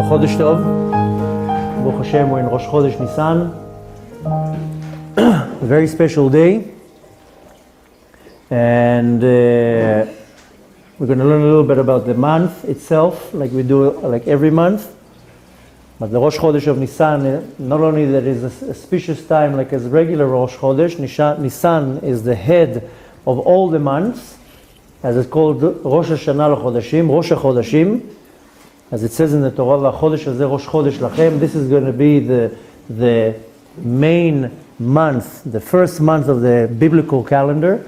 Chodesh Tov. Baruch Hashem, we're in Rosh Chodesh Nissan. A very special day. And we're going to learn a little bit about the month itself, like we do like every month. But the Rosh Chodesh of Nissan, not only that is a auspicious time like as regular Rosh Chodesh, Nissan is the head of all the months, as it's called Rosh Hashanah l'Chodashim, Rosh HaChodashim, as it says in the Torah, Chodesh hazeh Rosh Chodesh lachem. This is going to be the main month, the first month of the biblical calendar.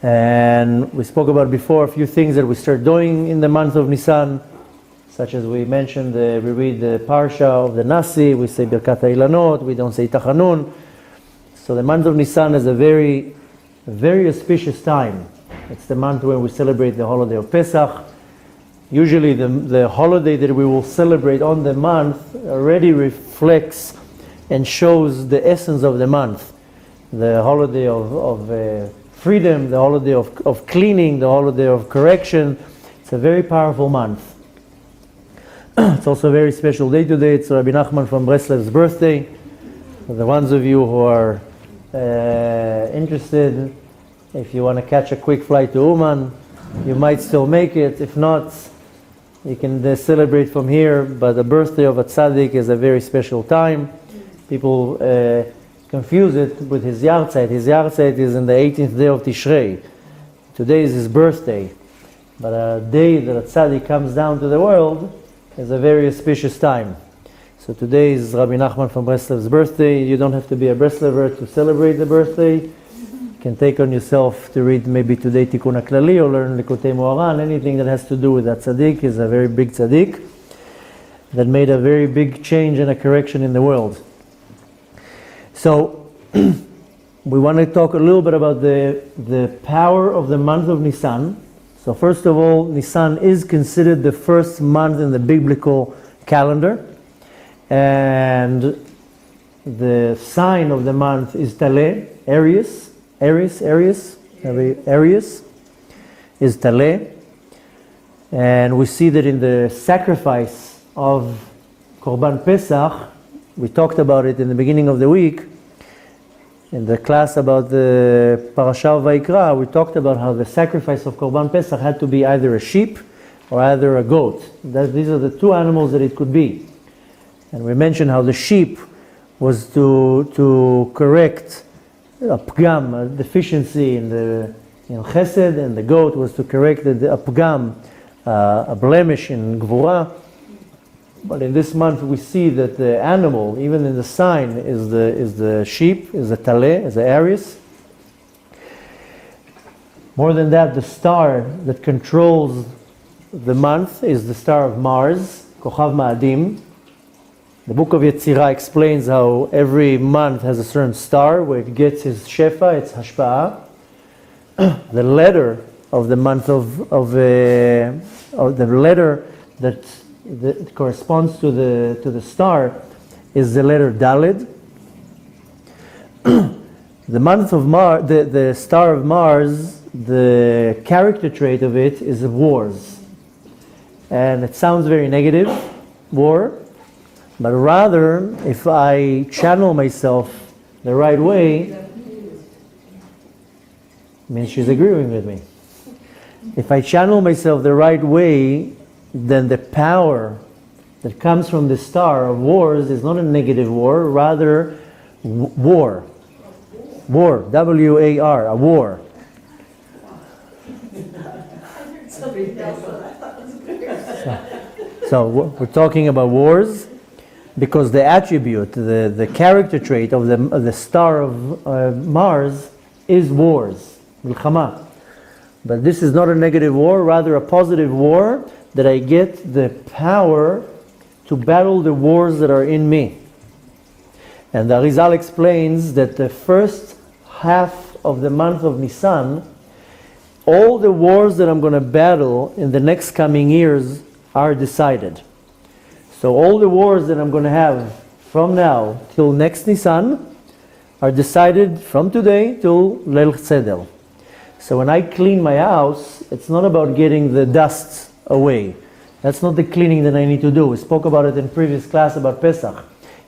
And we spoke about before a few things that we start doing in the month of Nisan, such as we mentioned, we read the Parsha of the Nasi, we say Birkat HaIlanot, we don't say Tachanun. So the month of Nisan is a very, very auspicious time. It's the month when we celebrate the holiday of Pesach. Usually the holiday that we will celebrate on the month already reflects and shows the essence of the month. The holiday of freedom, the holiday of cleaning, the holiday of correction. It's a very powerful month. It's also a very special day today. It's Rabbi Nachman from Breslev's birthday. For the ones of you who are interested, if you want to catch a quick flight to Uman, you might still make it. If not, you can celebrate from here. But the birthday of a tzaddik is a very special time. People confuse it with his yahrzeit. His yahrzeit is in the 18th day of Tishrei. Today is his birthday. But a day that a tzaddik comes down to the world is a very auspicious time. So today is Rabbi Nachman from Breslev's birthday. You don't have to be a Breslever to celebrate the birthday. You can take on yourself to read maybe today Tikkun HaKlali or learn Likutei Moharan. Anything that has to do with that tzaddik is a very big tzaddik that made a very big change and a correction in the world. So we want to talk a little bit about the power of the month of Nisan. So first of all, Nisan is considered the first month in the biblical calendar. And the sign of the month is Taleh, Aries is Taleh. And we see that in the sacrifice of Korban Pesach, we talked about it in the beginning of the week, in the class about the Parasha of Vayikra, we talked about how the sacrifice of Korban Pesach had to be either a sheep or either a goat. These are the two animals that it could be. And we mentioned how the sheep was to correct a pgam, a deficiency in the chesed, and the goat was to correct a pgam, a blemish in gvura. But in this month we see that the animal, even in the sign, is the sheep, is the Taleh, is the Aries. More than that, the star that controls the month is the star of Mars, Kochav Ma'adim. The book of Yetzirah explains how every month has a certain star where it gets its shefa, its hashpa'ah. The letter of the month of the letter that corresponds to the star is the letter Daled. The month of Mars, the star of Mars, the character trait of it is wars. And it sounds very negative, war. But rather, if I channel myself the right way, it means she's agreeing with me. If I channel myself the right way, then the power that comes from the star of wars is not a negative war, rather war. War, W-A-R, a war. So we're talking about wars because the attribute, the character trait of the star of Mars is wars, milchama. But this is not a negative war, rather a positive war, that I get the power to battle the wars that are in me. And the Arizal explains that the first half of the month of Nisan, all the wars that I'm going to battle in the next coming years are decided. So all the wars that I'm going to have from now till next Nisan are decided from today till Leil Tzedel. So when I clean my house, it's not about getting the dust away. That's not the cleaning that I need to do. We spoke about it in previous class about Pesach.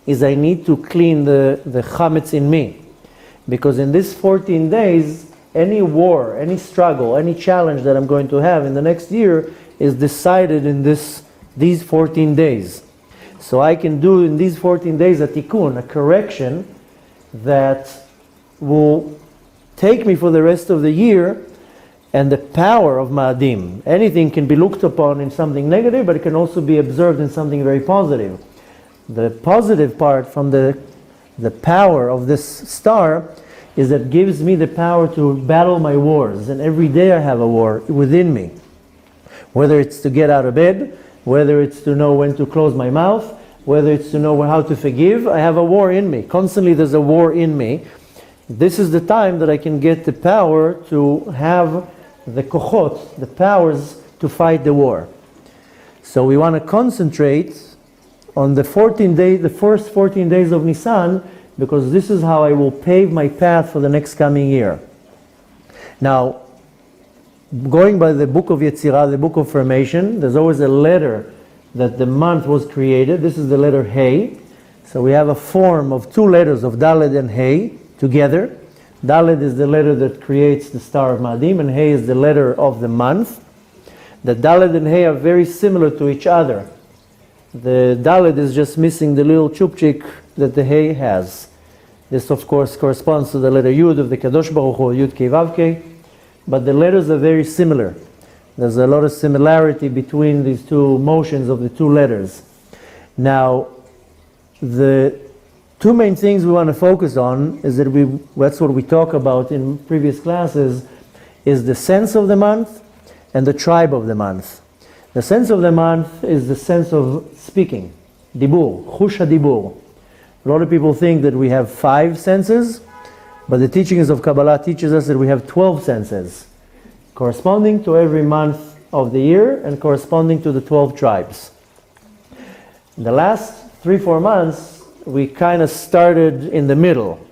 Is I need to clean the chametz in me. Because in these 14 days, any war, any struggle, any challenge that I'm going to have in the next year is decided in these 14 days. So I can do in these 14 days a tikkun, a correction that will take me for the rest of the year, and the power of ma'adim. Anything can be looked upon in something negative, but it can also be observed in something very positive. The positive part from the power of this star is that it gives me the power to battle my wars, and every day I have a war within me. Whether it's to get out of bed, whether it's to know when to close my mouth, whether it's to know how to forgive, I have a war in me. Constantly there's a war in me. This is the time that I can get the power to have the kochot, the powers to fight the war. So we want to concentrate on the first 14 days of Nissan, because this is how I will pave my path for the next coming year. Now, going by the book of Yetzirah, the book of formation, there's always a letter that the month was created. This is the letter Hey. So we have a form of two letters of Daled and Hey together. Daled is the letter that creates the star of Ma'adim, and Hey is the letter of the month. The Daled and Hey are very similar to each other. The Daled is just missing the little chupchik that the Hey has. This, of course, corresponds to the letter Yud of the Kadosh Baruch Hu, Yud Kei Vav Kei. But the letters are very similar. There's a lot of similarity between these two motions of the two letters. Now, the two main things we want to focus on is that that's what we talk about in previous classes, is the sense of the month and the tribe of the month. The sense of the month is the sense of speaking, dibur, chush hadibur. A lot of people think that we have 5 senses, but the teachings of Kabbalah teaches us that we have 12 senses, corresponding to every month of the year and corresponding to the 12 tribes. In the last 3-4 months, we kind of started in the middle.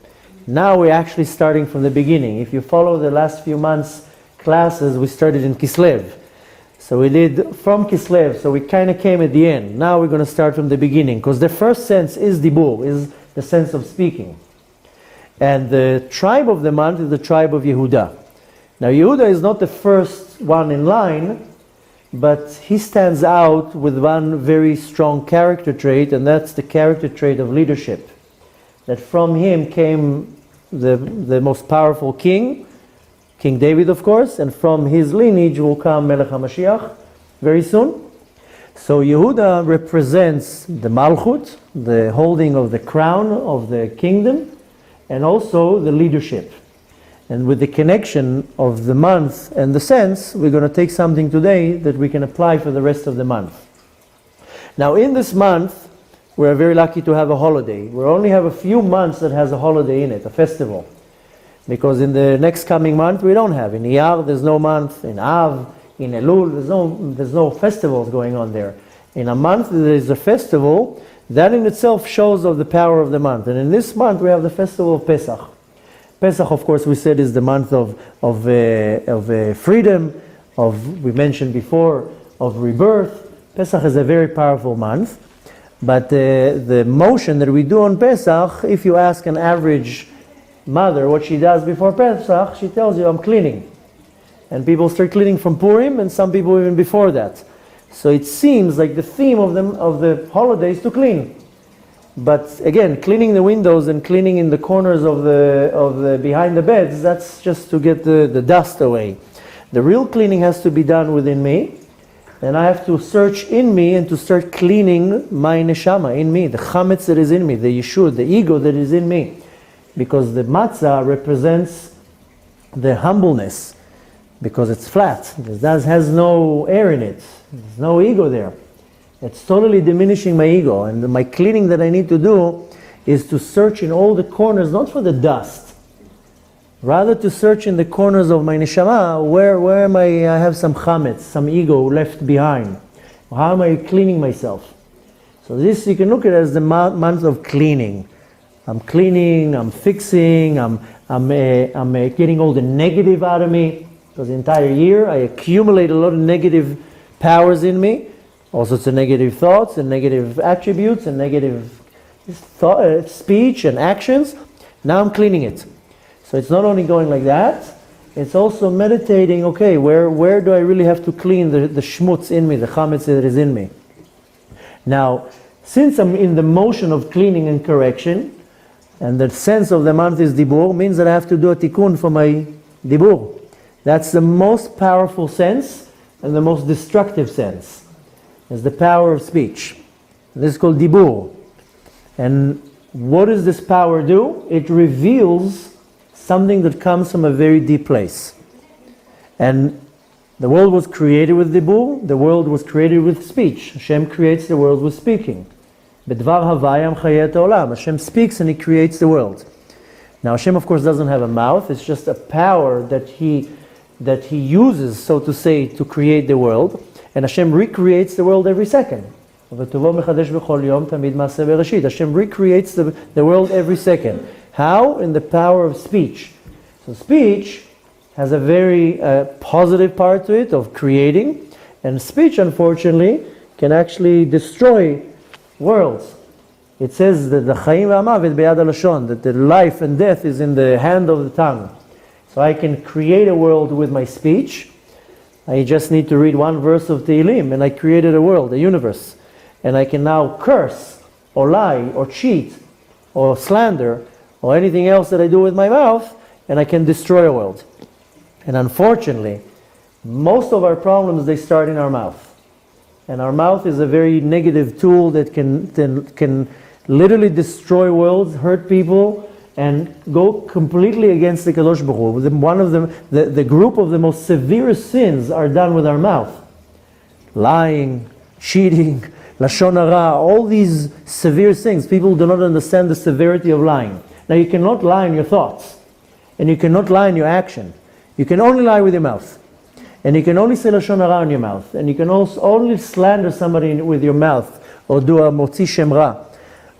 Now we're actually starting from the beginning. If you follow the last few months' classes, we started in Kislev. So we did from Kislev, so we kind of came at the end. Now we're going to start from the beginning, because the first sense is dibur, is the sense of speaking. And the tribe of the month is the tribe of Yehuda. Now Yehuda is not the first one in line, but he stands out with one very strong character trait, and that's the character trait of leadership. That from him came the most powerful king, King David, of course, and from his lineage will come Melech HaMashiach very soon. So Yehuda represents the Malchut, the holding of the crown of the kingdom, and also the leadership. And with the connection of the month and the sense, we're going to take something today that we can apply for the rest of the month. Now in this month, we're very lucky to have a holiday. We only have a few months that has a holiday in it, a festival. Because in the next coming month we don't have. In Iyar there's no month, in Av, in Elul there's no festivals going on there. In a month there is a festival, that in itself shows of the power of the month. And in this month we have the festival of Pesach. Pesach, of course, we said is the month of freedom, we mentioned before, of rebirth. Pesach is a very powerful month. But the motion that we do on Pesach, if you ask an average mother what she does before Pesach, she tells you, I'm cleaning. And people start cleaning from Purim, and some people even before that. So it seems like the theme of the holiday is to clean. But again, cleaning the windows and cleaning in the corners of the behind the beds, that's just to get the dust away. The real cleaning has to be done within me, and I have to search in me and to start cleaning my neshama in me, the chametz that is in me, the yeshud, the ego that is in me. Because the matzah represents the humbleness, because it's flat. It has no air in it. There's no ego there. It's totally diminishing my ego. And my cleaning that I need to do is to search in all the corners, not for the dust, rather to search in the corners of my neshama, where am I have some chametz, some ego left behind. How am I cleaning myself? So this you can look at it as the month of cleaning. I'm cleaning, I'm fixing, I'm getting all the negative out of me. Because the entire year I accumulate a lot of negative powers in me. Also to negative thoughts and negative attributes and negative speech and actions. Now I'm cleaning it. So it's not only going like that, it's also meditating, okay, where do I really have to clean the shmutz in me, the chametz that is in me. Now, since I'm in the motion of cleaning and correction, and the sense of the month is dibur, means that I have to do a tikkun for my dibur. That's the most powerful sense and the most destructive sense. It's the power of speech. This is called dibur. And what does this power do? It reveals something that comes from a very deep place. And the world was created with dibur, the world was created with speech. Hashem creates the world with speaking. Bedvar havayam chayet olam. Hashem speaks and He creates the world. Now Hashem of course doesn't have a mouth, it's just a power that He uses, so to say, to create the world. And Hashem recreates the world every second. Hashem recreates the world every second. How? In the power of speech. So speech has a very positive part to it of creating, and speech unfortunately can actually destroy worlds. It says that the chaim v'amavet beyad halashon, that the life and death is in the hand of the tongue. So I can create a world with my speech. I just need to read one verse of Tehillim and I created a world, a universe. And I can now curse or lie or cheat or slander or anything else that I do with my mouth, and I can destroy a world. And unfortunately, most of our problems, they start in our mouth. And our mouth is a very negative tool that can literally destroy worlds, hurt people, and go completely against the Kadosh Baruch Hu. One of them, the group of the most severe sins are done with our mouth. Lying, cheating, lashon hara, all these severe things. People do not understand the severity of lying. Now you cannot lie in your thoughts, and you cannot lie in your action. You can only lie with your mouth. And you can only say lashon hara in your mouth. And you can also only slander somebody with your mouth, or do a motzi shem ra.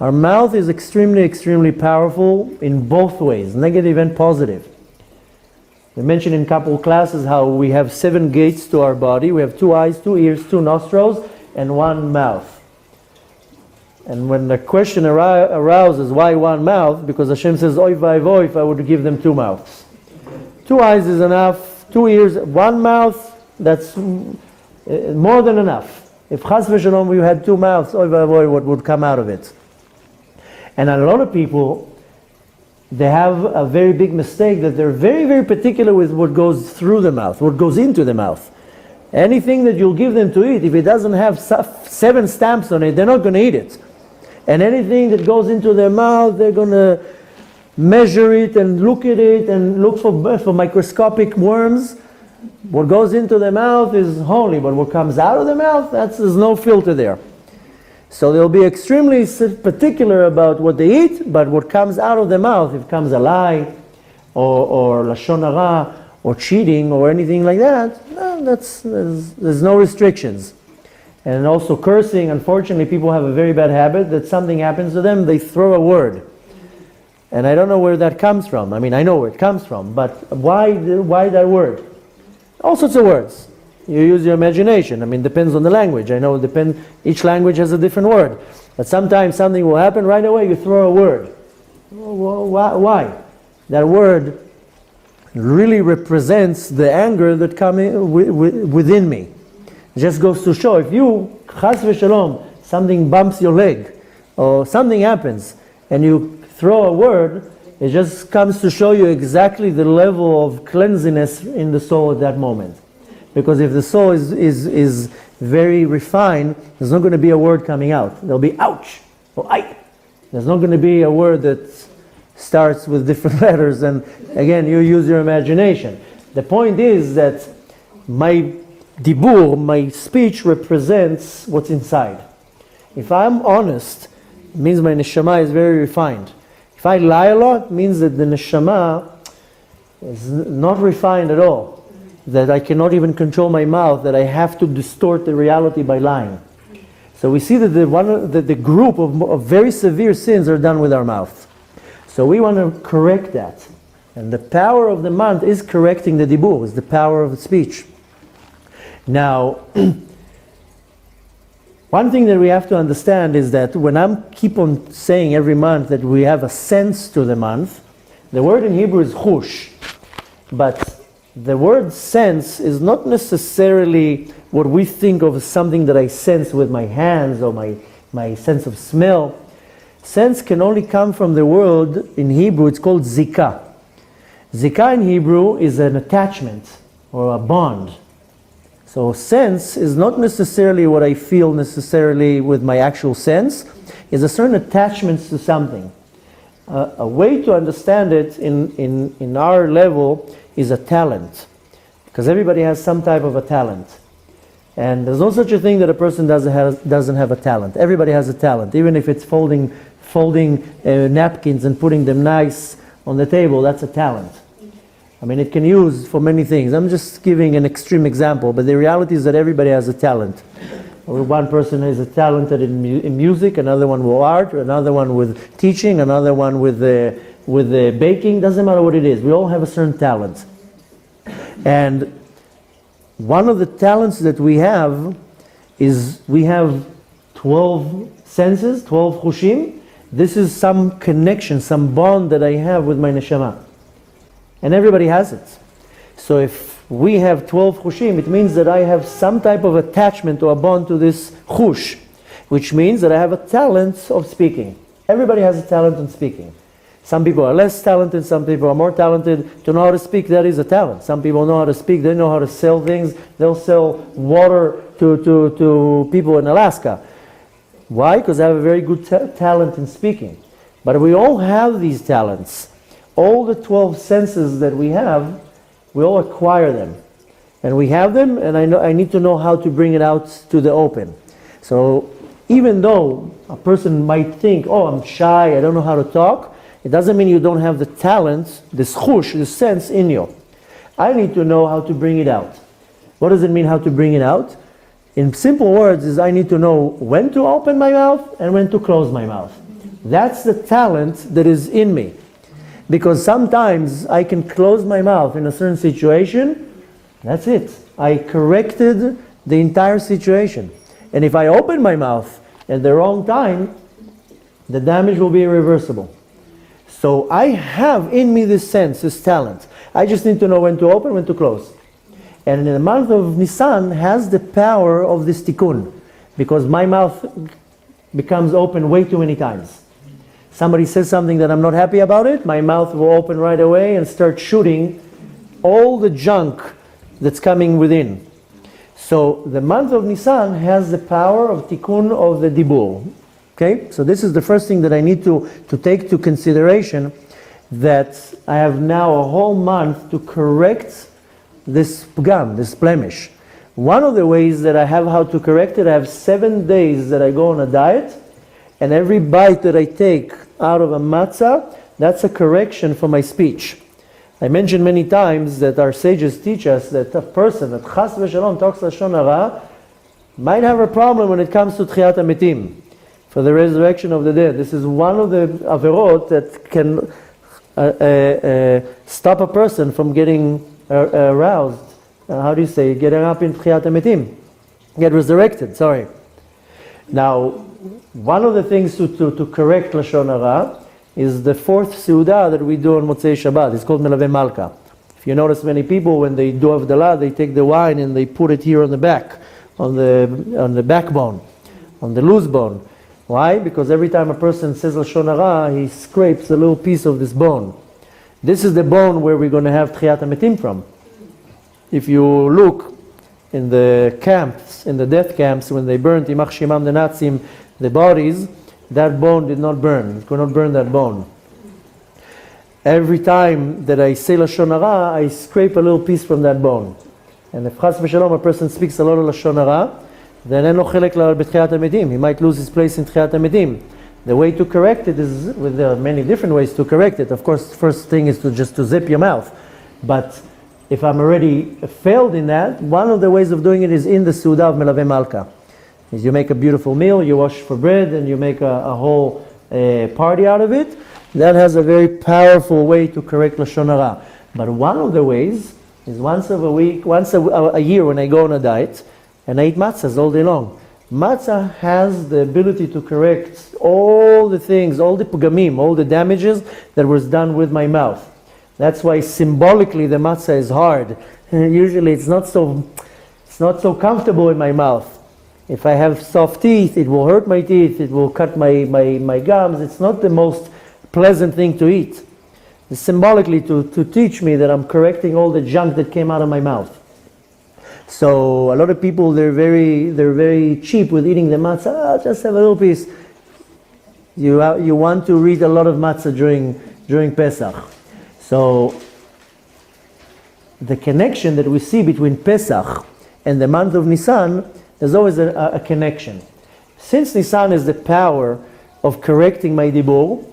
Our mouth is extremely, extremely powerful in both ways, negative and positive. We mentioned in a couple of classes how we have 7 gates to our body. We have 2 eyes, 2 ears, 2 nostrils, and 1 mouth. And when the question arouses, why 1 mouth? Because Hashem says, oy vay if I would give them 2 mouths. 2 eyes is enough, 2 ears, 1 mouth, that's more than enough. If chas v'shalom we had 2 mouths, oy vay what would come out of it? And a lot of people, they have a very big mistake that they're very, very particular with what goes through the mouth, what goes into the mouth. Anything that you'll give them to eat, if it doesn't have 7 stamps on it, they're not going to eat it. And anything that goes into their mouth, they're going to measure it and look at it and look for microscopic worms. What goes into the mouth is holy, but what comes out of the mouth, there's no filter there. So they'll be extremely particular about what they eat, but what comes out of the mouth, if it comes a lie, or lashon hara, or cheating, or anything like that, there's no restrictions. And also cursing, unfortunately, people have a very bad habit that something happens to them, they throw a word. And I don't know where that comes from. I mean, I know where it comes from, but why that word? All sorts of words. You use your imagination. I mean, depends on the language. I know each language has a different word. But sometimes something will happen, right away you throw a word. Why? That word really represents the anger that comes within me. It just goes to show, if you, chas v'shalom, something bumps your leg, or something happens, and you throw a word, it just comes to show you exactly the level of cleanliness in the soul at that moment. Because if the soul is very refined, there's not going to be a word coming out. There'll be ouch, or ay. There's not going to be a word that starts with different letters, and again, you use your imagination. The point is that my dibur, my speech, represents what's inside. If I'm honest, it means my neshama is very refined. If I lie a lot, it means that the neshama is not refined at all. That I cannot even control my mouth, that I have to distort the reality by lying. So we see that the group of very severe sins are done with our mouth. So we want to correct that. And the power of the month is correcting the dibur, is the power of speech. Now, One thing that we have to understand is that when I keep on saying every month that we have a sense to the month, the word in Hebrew is chush, but the word sense is not necessarily what we think of as something that I sense with my hands or my sense of smell. Sense can only come from the word in Hebrew, it's called zikah. Zikah in Hebrew is an attachment or a bond. So sense is not necessarily what I feel necessarily with my actual sense. It's a certain attachment to something. A way to understand it in our level is a talent. Because everybody has some type of a talent. And there's no such a thing that a person doesn't have a talent. Everybody has a talent. Even if it's folding napkins and putting them nice on the table, that's a talent. I mean, it can use for many things. I'm just giving an extreme example, but the reality is that everybody has a talent. One person is talented in music, another one with art, another one with teaching, another one with baking. Doesn't matter what it is. We all have a certain talent. And one of the talents that we have is we have 12 senses, 12 chushim. This is some connection, some bond that I have with my neshama. And everybody has it. So if we have 12 chushim, it means that I have some type of attachment or a bond to this chush, which means that I have a talent of speaking. Everybody has a talent in speaking. Some people are less talented, some people are more talented. To know how to speak, that is a talent. Some people know how to speak, they know how to sell things. They'll sell water to people in Alaska. Why? Because they have a very good talent in speaking. But we all have these talents. All the 12 senses that we have, we all acquire them. And we have them, and I need to know how to bring it out to the open. So even though a person might think, oh, I'm shy, I don't know how to talk, it doesn't mean you don't have the talent, this chush, this sense in you. I need to know how to bring it out. What does it mean, how to bring it out? In simple words, is I need to know when to open my mouth and when to close my mouth. That's the talent that is in me. Because sometimes I can close my mouth in a certain situation, that's it. I corrected the entire situation. And if I open my mouth at the wrong time, the damage will be irreversible. So I have in me this sense, this talent. I just need to know when to open, when to close. And in the month of Nissan has the power of this tikkun, because my mouth becomes open way too many times. Somebody says something that I'm not happy about it, my mouth will open right away and start shooting all the junk that's coming within. So the month of Nisan has the power of tikkun of the dibur. Okay? So this is the first thing that I need to take to consideration, that I have now a whole month to correct this pgam, this blemish. One of the ways that I have how to correct it, I have 7 days that I go on a diet, and every bite that I take out of a matzah, that's a correction for my speech. I mentioned many times that our sages teach us that a person that chas v'shalom talks lashon hara might have a problem when it comes to tchiyat hametim, for the resurrection of the dead. This is one of the averot that can stop a person from getting aroused. How do you say? Getting up in tchiyat hametim. Get resurrected, sorry. Now, one of the things to correct lashon hara is the fourth seudah that we do on Motzei Shabbat. It's called Melaveh Malka. If you notice, many people, when they do Havdalah, they take the wine and they put it here on the back, on the backbone, on the loose bone. Why? Because every time a person says lashon hara, he scrapes a little piece of this bone. This is the bone where we're going to have tchiyat hametim from. If you look in the camps, in the death camps, when they burned Imach Shimam, the Nazim, the bodies, that bone did not burn. It could not burn that bone. Every time that I say lashon hara, I scrape a little piece from that bone. And if chas v'shalom a person speaks a lot of lashon hara, then en lo chelek b'tchiyat hametim. He might lose his place in tchiyat hametim. The way to correct it is, there are many different ways to correct it. Of course, the first thing is to zip your mouth. But if I'm already failed in that, one of the ways of doing it is in the Seudah of Melaveh Malka. Is you make a beautiful meal, you wash for bread, and you make a whole party out of it. That has a very powerful way to correct lashon hara. But one of the ways is once a week, once a year when I go on a diet, and I eat matzahs all day long. Matzah has the ability to correct all the things, all the pagamim, all the damages that was done with my mouth. That's why symbolically the matzah is hard. Usually it's not so comfortable in my mouth. If I have soft teeth, it will hurt my teeth, it will cut my gums. It's not the most pleasant thing to eat. It's symbolically to teach me that I'm correcting all the junk that came out of my mouth. So a lot of people, they're very cheap with eating the matzah. Just have a little piece. You want to read a lot of matzah during Pesach. So the connection that we see between Pesach and the month of Nissan, there's always a connection. Since Nissan is the power of correcting my dibur,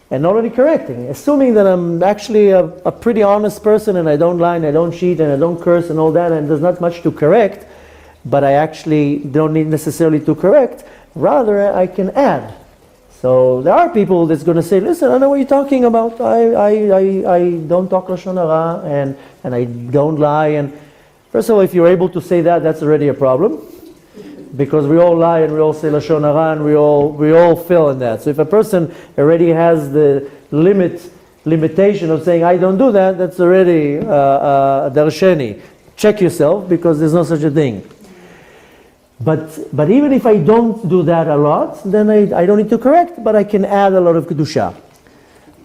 and not only correcting, assuming that I'm actually a pretty honest person and I don't lie and I don't cheat and I don't curse and all that, and there's not much to correct, but I actually don't need necessarily to correct, rather I can add. So there are people that's going to say, listen, I know what you're talking about. I don't talk Lashon Hara and I don't lie. And first of all, if you're able to say that, that's already a problem. Because we all lie and we all say Lashon Hara and we all fail in that. So if a person already has the limitation of saying I don't do that, that's already darsheni. Check yourself, because there's no such a thing. But even if I don't do that a lot, then I don't need to correct, but I can add a lot of kedusha.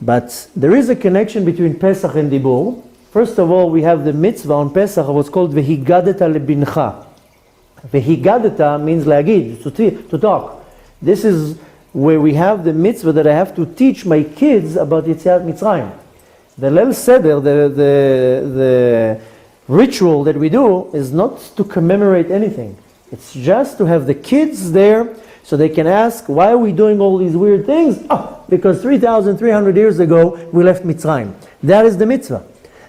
But there is a connection between Pesach and Dibur. First of all, we have the mitzvah on Pesach, what's called Vehigadeta lebincha. Vehigadeta means lagid, to talk. This is where we have the mitzvah that I have to teach my kids about Yetziat Mitzrayim. The Leil Seder, the ritual that we do, is not to commemorate anything. It's just to have the kids there so they can ask, why are we doing all these weird things? Oh, because 3,300 years ago we left Mitzrayim. That is the mitzvah.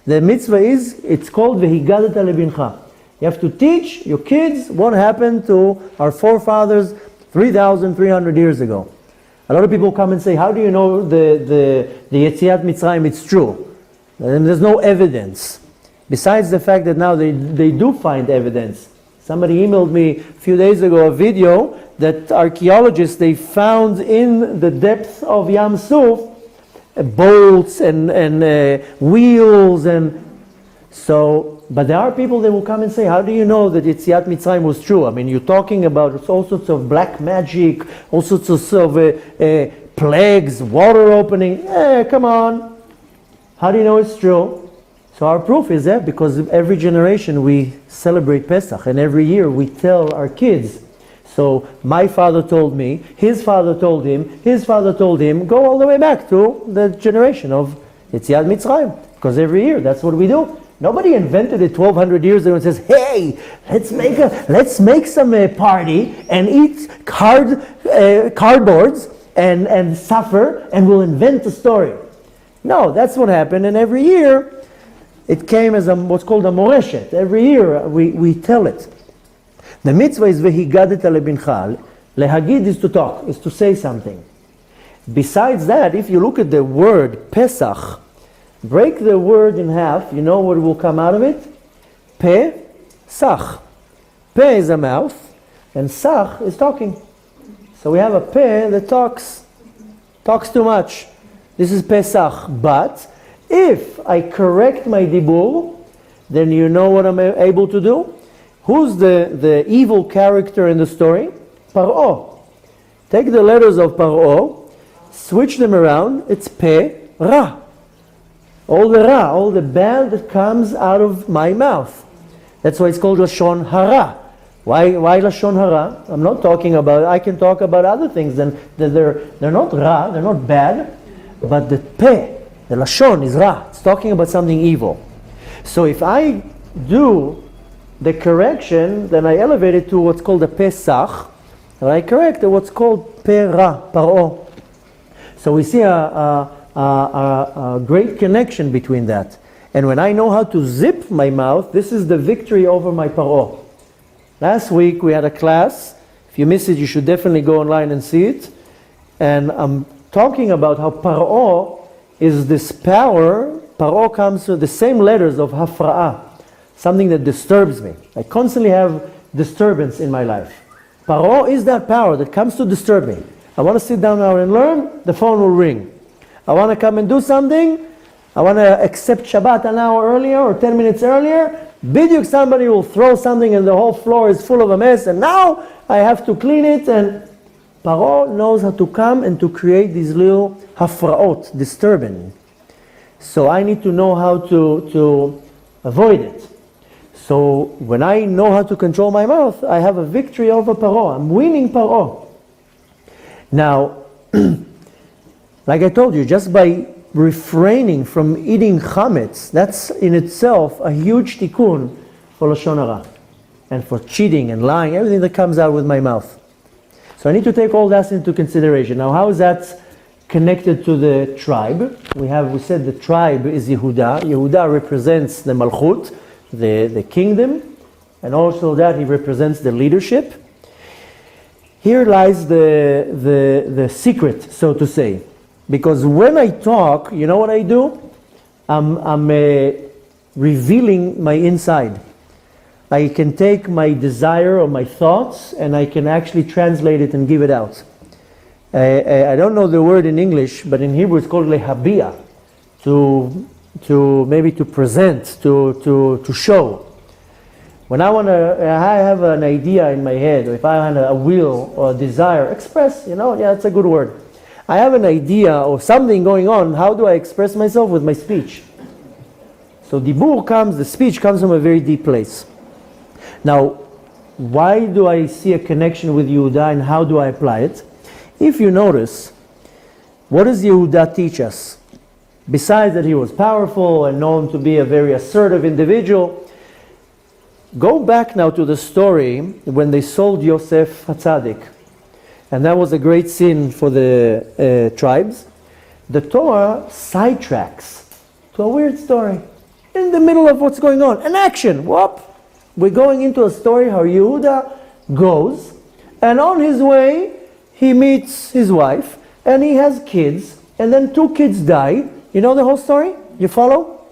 The mitzvah it's called Vehigadeta lebincha. You have to teach your kids what happened to our forefathers 3,300 years ago. A lot of people come and say, how do you know the Yetziat Mitzrayim, it's true? And there's no evidence. Besides the fact that now they do find evidence. Somebody emailed me a few days ago a video that archaeologists, they found in the depth of Yam Suf bolts and wheels and so. But there are people that will come and say, how do you know that Yetziat Mitzrayim was true? I mean, you're talking about all sorts of black magic, all sorts of plagues, water opening. Come on. How do you know it's true? So our proof is that because every generation we celebrate Pesach, and every year we tell our kids. So my father told me, his father told him, his father told him, go all the way back to the generation of Yetziat Mitzrayim. Because every year that's what we do. Nobody invented it 1,200 years ago and says, hey, let's make some party and eat cardboards and suffer, and we'll invent a story. No, that's what happened, and every year it came as what's called a moreshet. Every year we tell it. The mitzvah is vehigadeta lebincha. Lehagid is to talk, is to say something. Besides that, if you look at the word Pesach, break the word in half, you know what will come out of it? Pe-sach. Pe is a mouth, and sach is talking. So we have a pe that talks too much. This is Pesach. But if I correct my dibur, then you know what I'm able to do? Who's the evil character in the story? Paro. Take the letters of Paro, switch them around, it's Pe-ra. All the bad that comes out of my mouth. That's why it's called Lashon Hara. Why Lashon Hara? I'm not talking about, I can talk about other things, and they're not Ra, they're not bad, but the Pe, the Lashon is Ra. It's talking about something evil. So if I do the correction, then I elevate it to what's called a Pesach, and I correct what's called Pe-ra, Paro. So we see a great connection between that. And when I know how to zip my mouth, this is the victory over my Paro. Last week we had a class. If you missed it, you should definitely go online and see it. And I'm talking about how Paro is this power. Paro comes with the same letters of Hafra'ah, something that disturbs me. I constantly have disturbance in my life. Paro is that power that comes to disturb me. I want to sit down now and learn, the phone will ring. I want to come and do something, I want to accept Shabbat an hour earlier or 10 minutes earlier, bidyuk somebody will throw something and the whole floor is full of a mess and now I have to clean it. And Paro knows how to come and to create these little hafraot, disturbing. So I need to know how to avoid it. So when I know how to control my mouth, I have a victory over Paro. I'm winning Paro. Now, like I told you, just by refraining from eating chametz, that's in itself a huge tikkun for lashon hara and for cheating and lying, everything that comes out with my mouth. So I need to take all that into consideration. Now, how is that connected to the tribe? We said the tribe is Yehuda. Yehuda represents the malchut, the kingdom, and also that he represents the leadership. Here lies the secret, so to say. Because when I talk, you know what I do? I'm revealing my inside. I can take my desire or my thoughts and I can actually translate it and give it out. I don't know the word in English, but in Hebrew it's called lehabia, to maybe to present, to show. When I have an idea in my head, or if I have a will or a desire, express, it's a good word. I have an idea or something going on, how do I express myself? With my speech. So the speech comes from a very deep place. Now, why do I see a connection with Yehuda and how do I apply it? If you notice, what does Yehuda teach us? Besides that he was powerful and known to be a very assertive individual, go back now to the story when they sold Yosef HaTzadik. And that was a great sin for the tribes. The Torah sidetracks to a weird story. In the middle of what's going on, an action, whoop! We're going into a story how Yehuda goes, and on his way, he meets his wife, and he has kids, and then 2 kids die. You know the whole story? You follow?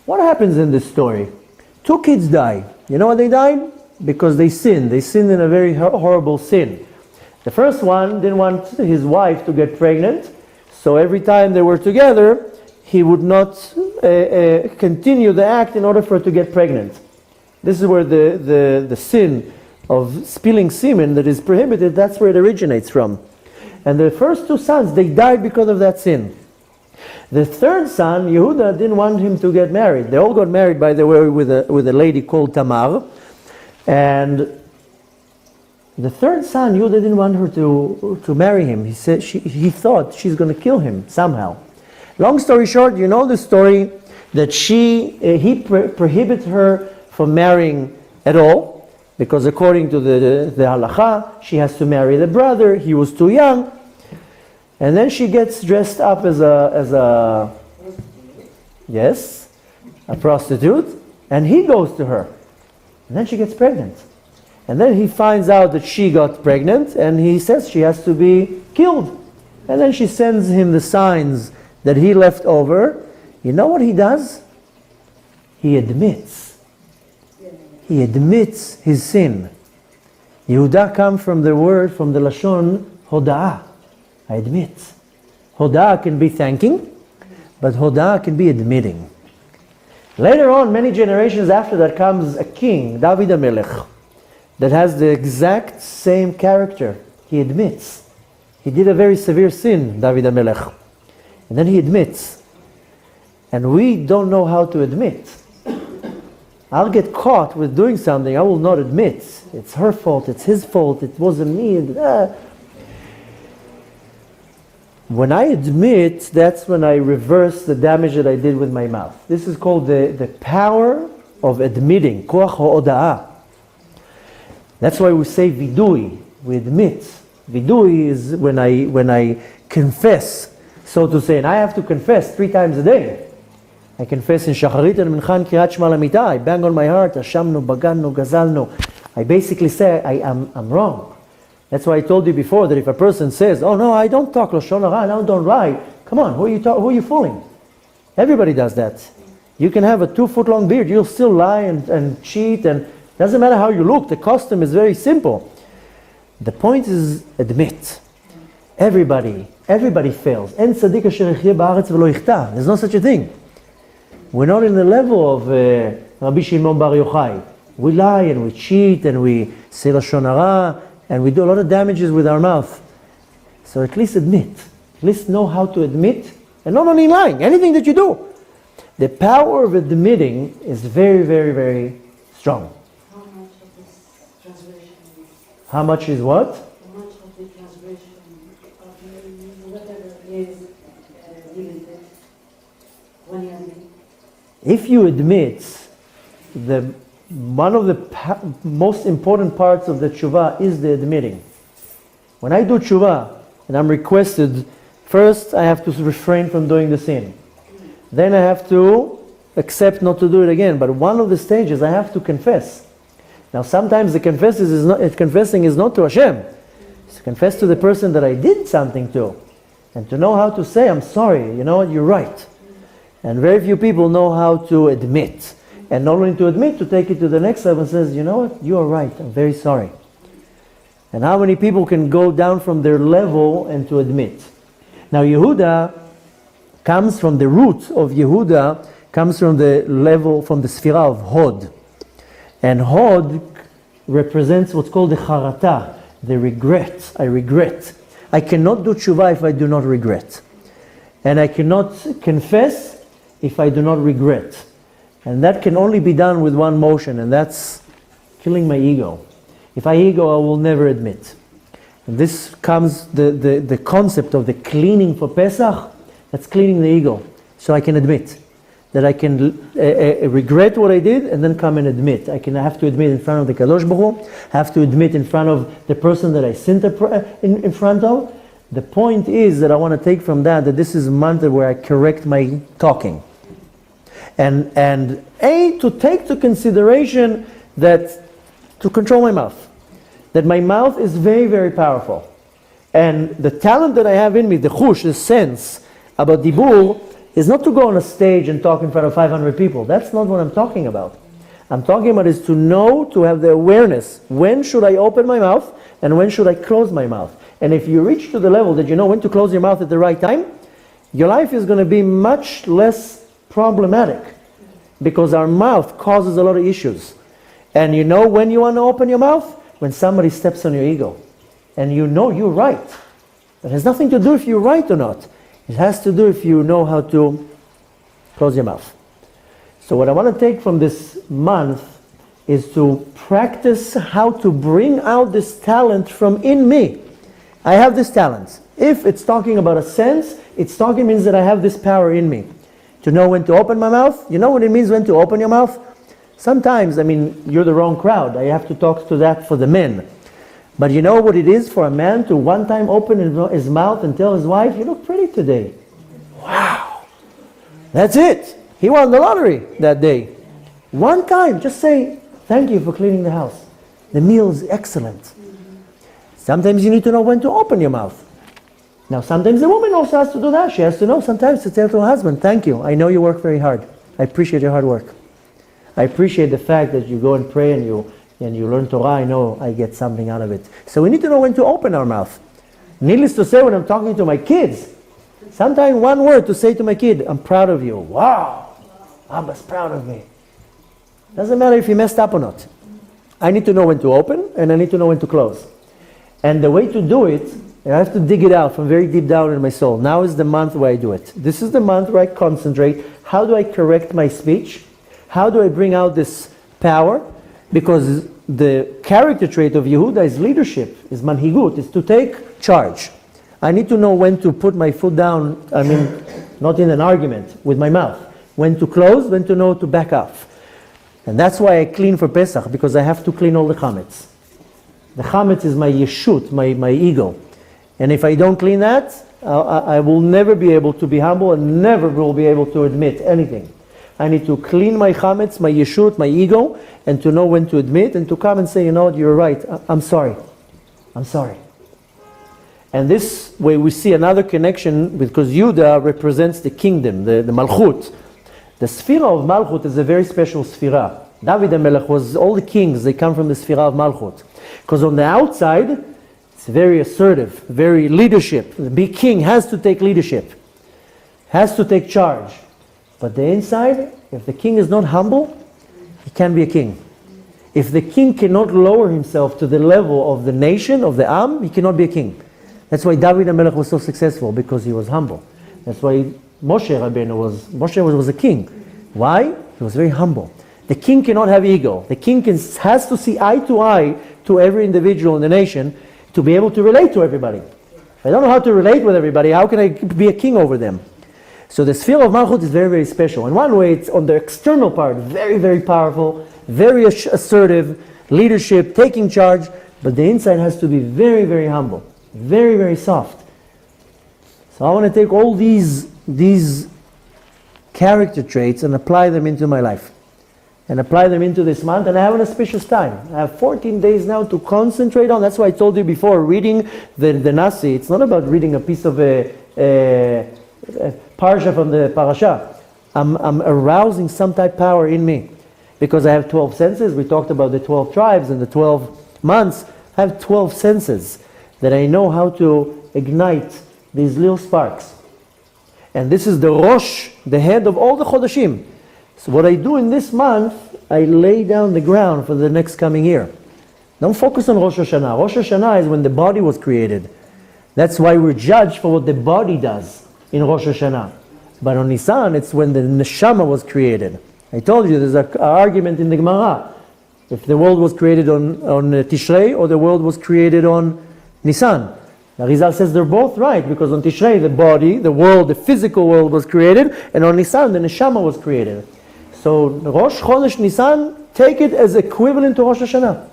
What happens in this story? 2 kids die. You know why they died? Because they sinned. They sinned in a very horrible sin. The first one didn't want his wife to get pregnant, so every time they were together, he would not continue the act in order for her to get pregnant. This is where the sin of spilling semen that is prohibited, that's where it originates from. And the first 2 sons, they died because of that sin. The third son, Yehuda, didn't want him to get married. They all got married, by the way, with a lady called Tamar. And the third son, Yehuda didn't want her to marry him. He said he thought she's going to kill him somehow. Long story short, you know the story that he prohibited her from marrying at all, because according to the halacha, she has to marry the brother. He was too young. And then she gets dressed up as a prostitute, and he goes to her. And then she gets pregnant. And then he finds out that she got pregnant, and he says she has to be killed. And then she sends him the signs that he left over. You know what he does? He admits. He admits his sin. Yehuda comes from the word, from the Lashon, Hoda'ah. I admit. Hoda'ah can be thanking, but Hoda'ah can be admitting. Later on, many generations after that, comes a king, David HaMelech, that has the exact same character. He admits. He did a very severe sin, David HaMelech. And then he admits. And we don't know how to admit. I'll get caught with doing something, I will not admit. It's her fault, it's his fault, it wasn't me. When I admit, that's when I reverse the damage that I did with my mouth. This is called the power of admitting, koach ha'oda'ah. That's why we say vidui, we admit. Vidui is when I confess, so to say, and I have to confess 3 times a day. I confess in Shacharit and Mincha and Kirat Shema Lamita. I bang on my heart, Hashamnu, Bagannu, Gazalnu. I basically say I'm wrong. That's why I told you before that if a person says, oh no, I don't talk Lashon Hara, I don't lie. Come on, who are you fooling? Everybody does that. You can have a 2-foot long beard, you'll still lie and cheat, and Doesn't matter how you look, the costume is very simple. The point is, admit. Everybody fails. There's no such a thing. We're not in the level of Rabbi Shimon Bar Yochai. We lie and we cheat and we say Lashon Hara and we do a lot of damages with our mouth. So at least admit. At least know how to admit, and not only lying, anything that you do. The power of admitting is very, very, very strong. How much of this transgression? How much is what? How much of the transgression of whatever is limited when you admit? If you admit, one of the most important parts of the tshuva is the admitting. When I do tshuva and I'm requested, first I have to refrain from doing the sin. Then I have to accept not to do it again. But one of the stages I have to confess. Now sometimes the confessing is not to Hashem. It's to confess to the person that I did something to. And to know how to say, I'm sorry, you know what, you're right. And very few people know how to admit. And not only to admit, to take it to the next level and says, you know what, you are right, I'm very sorry. And how many people can go down from their level and to admit? Now Yehuda comes from the root of Yehuda, comes from the level, from the sphira of Hod. And Hod represents what's called the charata, the regret. I regret. I cannot do tshuva if I do not regret. And I cannot confess if I do not regret. And that can only be done with one motion, and that's killing my ego. If I ego, I will never admit. And this comes, the concept of the cleaning for Pesach, that's cleaning the ego. So I can admit that I can regret what I did and then come and admit. I have to admit in front of the Kadosh Baruch Hu, have to admit in front of the person that I sinned in front of. The point is that I want to take from that this is a month where I correct my talking. And to take to consideration that to control my mouth. That my mouth is very, very powerful. And the talent that I have in me, the chush, the sense about dibur, is not to go on a stage and talk in front of 500 people. That's not what I'm talking about. I'm talking about is to know, to have the awareness. When should I open my mouth and when should I close my mouth? And if you reach to the level that you know when to close your mouth at the right time, your life is going to be much less problematic. Because our mouth causes a lot of issues. And you know when you want to open your mouth? When somebody steps on your ego. And you know you're right. It has nothing to do if you're right or not. It has to do if you know how to close your mouth. So what I want to take from this month is to practice how to bring out this talent from in me. I have this talent. If it's talking about a sense, it's talking means that I have this power in me. To know when to open my mouth. You know what it means when to open your mouth? Sometimes, you're the wrong crowd. I have to talk to that for the men. But you know what it is for a man to one time open his mouth and tell his wife, you look pretty today. Wow. That's it. He won the lottery that day. One time, just say, thank you for cleaning the house. The meal is excellent. Sometimes you need to know when to open your mouth. Now sometimes the woman also has to do that. She has to know sometimes to tell to her husband, thank you. I know you work very hard. I appreciate your hard work. I appreciate the fact that you go and pray and you learn Torah. I know I get something out of it. So we need to know when to open our mouth. Needless to say, when I'm talking to my kids, sometimes one word to say to my kid, I'm proud of you. Wow, Abba's proud of me. Doesn't matter if he messed up or not. I need to know when to open and I need to know when to close. And the way to do it, I have to dig it out from very deep down in my soul. Now is the month where I do it. This is the month where I concentrate. How do I correct my speech? How do I bring out this power? Because the character trait of Yehuda is leadership, is manhigut, is to take charge. I need to know when to put my foot down, not in an argument, with my mouth. When to close, when to know to back off. And that's why I clean for Pesach, because I have to clean all the chametz. The chametz is my yeshut, my ego. And if I don't clean that, I will never be able to be humble and never will be able to admit anything. I need to clean my chametz, my yeshut, my ego, and to know when to admit and to come and say, you know what, you're right, I'm sorry. I'm sorry. And this way we see another connection, because Yudah represents the kingdom, the Malchut. The Sphira of Malchut is a very special Sphira. David HaMelech was, all the kings, they come from the Sphira of Malchut. Because on the outside, it's very assertive, very leadership. The big king has to take leadership, has to take charge. But the inside, if the king is not humble, he can't be a king. If the king cannot lower himself to the level of the nation, of the Am, he cannot be a king. That's why David HaMelech was so successful, because he was humble. That's why Moshe Rabbeinu was a king. Why? He was very humble. The king cannot have ego. The king has to see eye to every individual in the nation to be able to relate to everybody. If I don't know how to relate with everybody, how can I be a king over them? So the sphere of Malchut is very, very special. In one way, it's on the external part, very, very powerful, very assertive, leadership, taking charge, but the inside has to be very, very humble, very, very soft. So I want to take all these character traits and apply them into my life. And apply them into this month, and I have an auspicious time. I have 14 days now to concentrate on. That's why I told you before, reading the Nasi, it's not about reading a piece of a parsha from the parasha. I'm arousing some type of power in me. Because I have 12 senses. We talked about the 12 tribes and the 12 months. I have 12 senses that I know how to ignite these little sparks. And this is the Rosh, the head of all the Chodashim. So what I do in this month, I lay down the ground for the next coming year. Don't focus on Rosh Hashanah. Rosh Hashanah is when the body was created. That's why we're judged for what the body does in Rosh Hashanah. But on Nissan, it's when the Neshama was created. I told you there's an argument in the Gemara. If the world was created on Tishrei or the world was created on Nissan. The Arizal says they're both right, because on Tishrei the body, the world, the physical world was created, and on Nissan the Neshama was created. So Rosh Chodesh Nissan, take it as equivalent to Rosh Hashanah,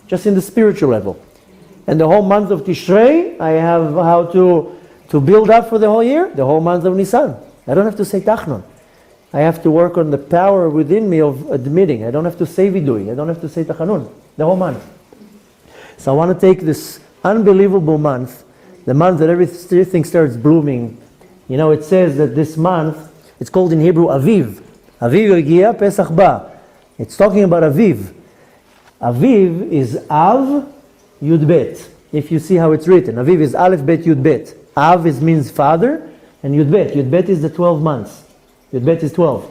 just in the spiritual level. And the whole month of Tishrei, I have how to build up for the whole year, the whole month of Nissan. I don't have to say Tachnon. I have to work on the power within me of admitting. I don't have to say Vidui. I don't have to say Tachanun, the whole month. So I want to take this unbelievable month, the month that everything starts blooming. You know, it says that this month, it's called in Hebrew Aviv. Aviv Yegia Pesach Ba. It's talking about Aviv. Aviv is Av Yud Bet. If you see how it's written, Aviv is Aleph Bet Yud Bet. Av means father, and Yud Bet. Yud Bet is the 12 months. Yud Bet is 12.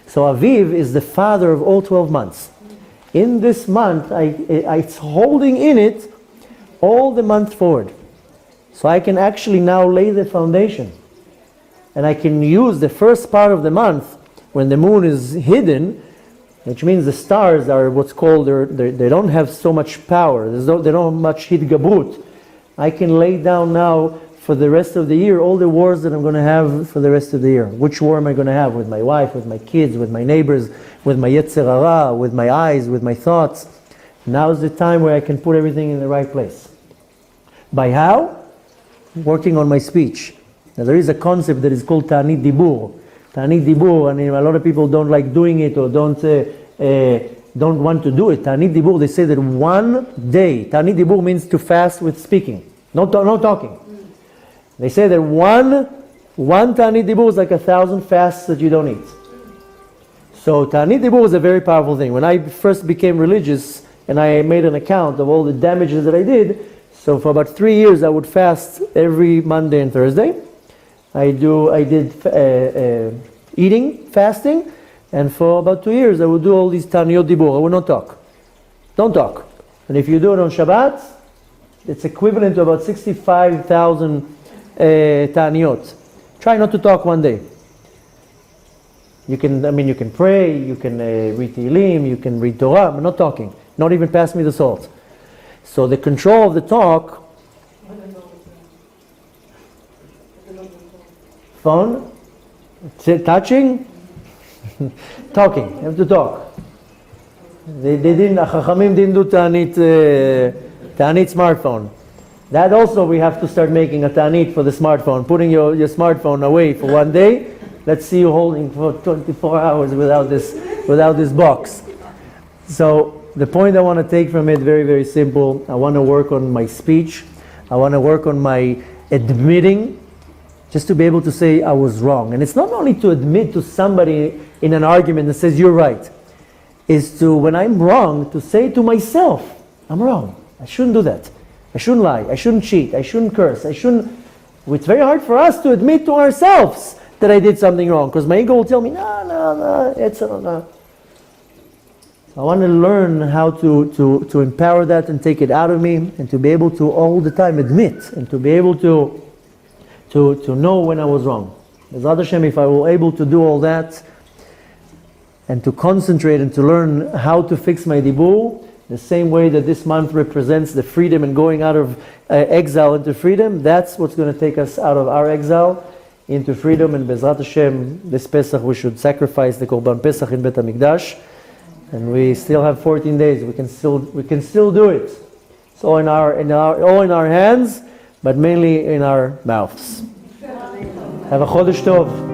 So Aviv is the father of all 12 months. In this month, it's holding in it all the month forward. So I can actually now lay the foundation. And I can use the first part of the month when the moon is hidden, which means the stars are what's called, they don't have so much power, they don't have much hitgabrut. I can lay down now for the rest of the year all the wars that I'm going to have for the rest of the year. Which war am I going to have? With my wife, with my kids, with my neighbors, with my Yetzer Hara, with my eyes, with my thoughts. Now's the time where I can put everything in the right place. By how? Working on my speech. Now there is a concept that is called Ta'anit Dibur. Ta'anit Dibur, and a lot of people don't like doing it or don't want to do it. Ta'anit Dibur, they say that one day, Ta'anit Dibur means to fast with speaking, no talking. They say that one Ta'anit Dibur is like 1,000 fasts that you don't eat. So Ta'anit Dibur is a very powerful thing. When I first became religious and I made an account of all the damages that I did, so for about 3 years I would fast every Monday and Thursday. I did eating, fasting, and for about 2 years I would do all these Ta'aniyot Dibur. I would not talk. Don't talk. And if you do it on Shabbat, it's equivalent to about 65,000 Ta'aniyot. Try not to talk one day. You can pray, you can read Tehillim, you can read Torah, but not talking. Not even pass me the salt. So the control of the talk. Phone, touching, talking. You have to talk. Chachamim didn't do Ta'anit smartphone. That also we have to start making a Ta'anit for the smartphone. Putting your smartphone away for one day. Let's see you holding for 24 hours without this box. So the point I want to take from it, very, very simple. I want to work on my speech. I want to work on my admitting, just to be able to say I was wrong. And it's not only to admit to somebody in an argument that says you're right. is to, when I'm wrong, to say to myself, I'm wrong. I shouldn't do that. I shouldn't lie. I shouldn't cheat. I shouldn't curse. I shouldn't... It's very hard for us to admit to ourselves that I did something wrong, because my ego will tell me, no, it's no. I want to learn how to empower that and take it out of me, and to be able to all the time admit, and to be able to know when I was wrong. B'ezrat Hashem, if I were able to do all that, and to concentrate and to learn how to fix my dibur, the same way that this month represents the freedom and going out of exile into freedom, that's what's going to take us out of our exile into freedom. And B'ezrat Hashem, this Pesach we should sacrifice the Korban Pesach in Bet HaMikdash. And we still have 14 days. We can still do it. It's all in our hands, but mainly in our mouths. Have a Chodesh Tov.